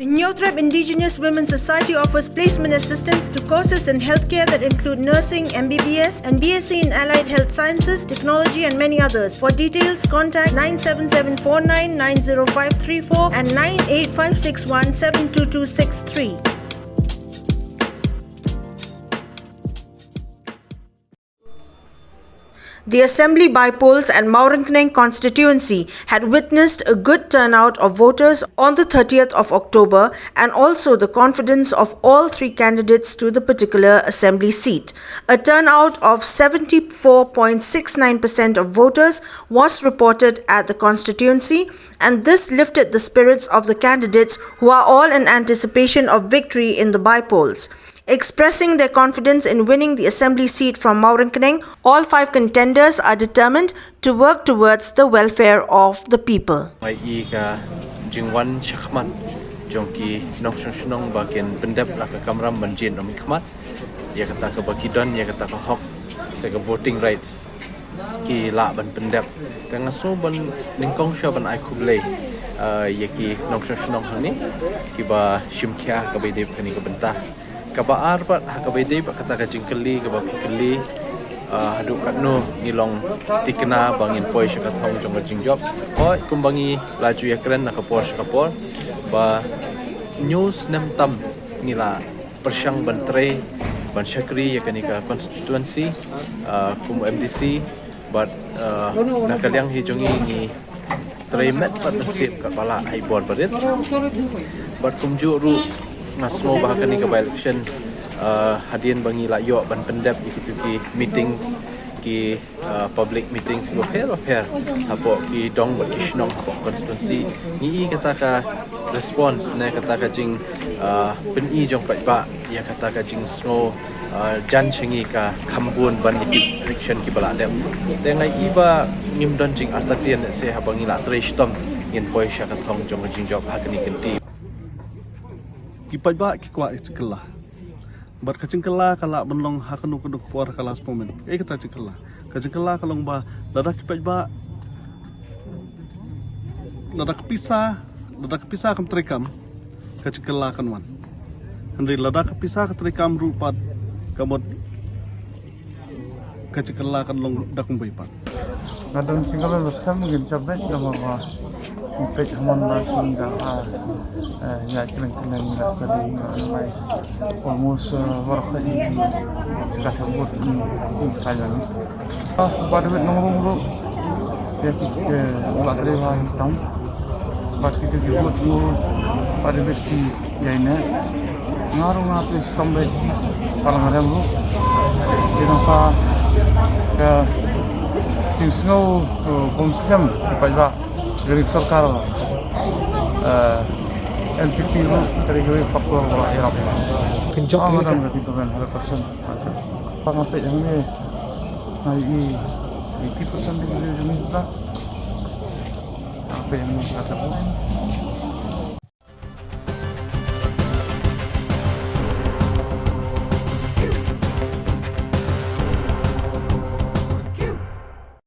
Nyotrep Indigenous Women's Society offers placement assistance to courses in healthcare that include nursing, MBBS, and BSc in Allied Health Sciences, Technology, and many others. For details, contact 97749 90534 and 98561 72263. The Assembly by-polls at Mawryngkneng constituency had witnessed a good turnout of voters on the 30th of October and also the confidence of all three candidates to the particular assembly seat. A turnout of 74.69% of voters was reported at the constituency, and this lifted the spirits of the candidates who are all in anticipation of victory in the by-polls. Expressing their confidence in winning the assembly seat from Mawryngkneng, all five contenders are determined to work towards the welfare of the people. Jingwan Shakman, Jonki Nokshanong Bakin Pendep Laka Kamram Banjin Omikmat, Yakataka Bakidon, Yakataka Hok, Sega voting rights, Ki Laban Pendep, Tangaso Ban Ninkong Shaban Ikuble, Yaki Nokshanong Hani, Kiba Shimkia Kabedip Kanikabenta. Kaba arbat hakabede kata kajingkeli kaba pikeli haduk katno ngilong tikna bangin poi syakat hong jong jingjop oi kumbangi laju ya keren nakapor syakapor ba news nemtam ngila persyang bantre ban syakri ya kanika constituency kum MDC but nakaliang hijongi ni tremet pat sip kapala haibor badit but kumju ru ngasmo bahkan ni ke election hadian bangi la yo ban pendep ki meetings ki public meetings go fair apo ki dong ba ki shnong constituency ni kata ka response ne kata ka jing pen I jong ba ya kata ka jing snow jan chingi ka khambun ban ki election ki bala dem tengai iba ngim don jing atatian se habangi la treshtom in poi syakat hong jong jing job hakani kenti Kipai ba kikwa ikela. Bar kacingkela kala benlong hakanu keduk puar kalas pomen. Kata cingkela. Kacingkela kalong ba lada kipai ba lada kepisah kam trekam kacingkela kanwan. Henry lada kepisah trekam rupat kamot kacingkela kan long dakung baipat. Kadang cingkela berskam mungkin capek sama apa. Impek hamon lagi dah ya kena tadi mai almost berkali dah sebut ini kalian pada wet nombor ya kita ulat lewat hitam pada kita buat semua pada wet di lainnya ngaruh ngapain hitam lagi kalau ada lu kenapa ke tinggal konsum kita dari sarkar LPP itu terjadi faktor berakhir kencang amat berarti tuan 100%. Sampai yang ini hari 80% dari jumlah kita apa yang kata pun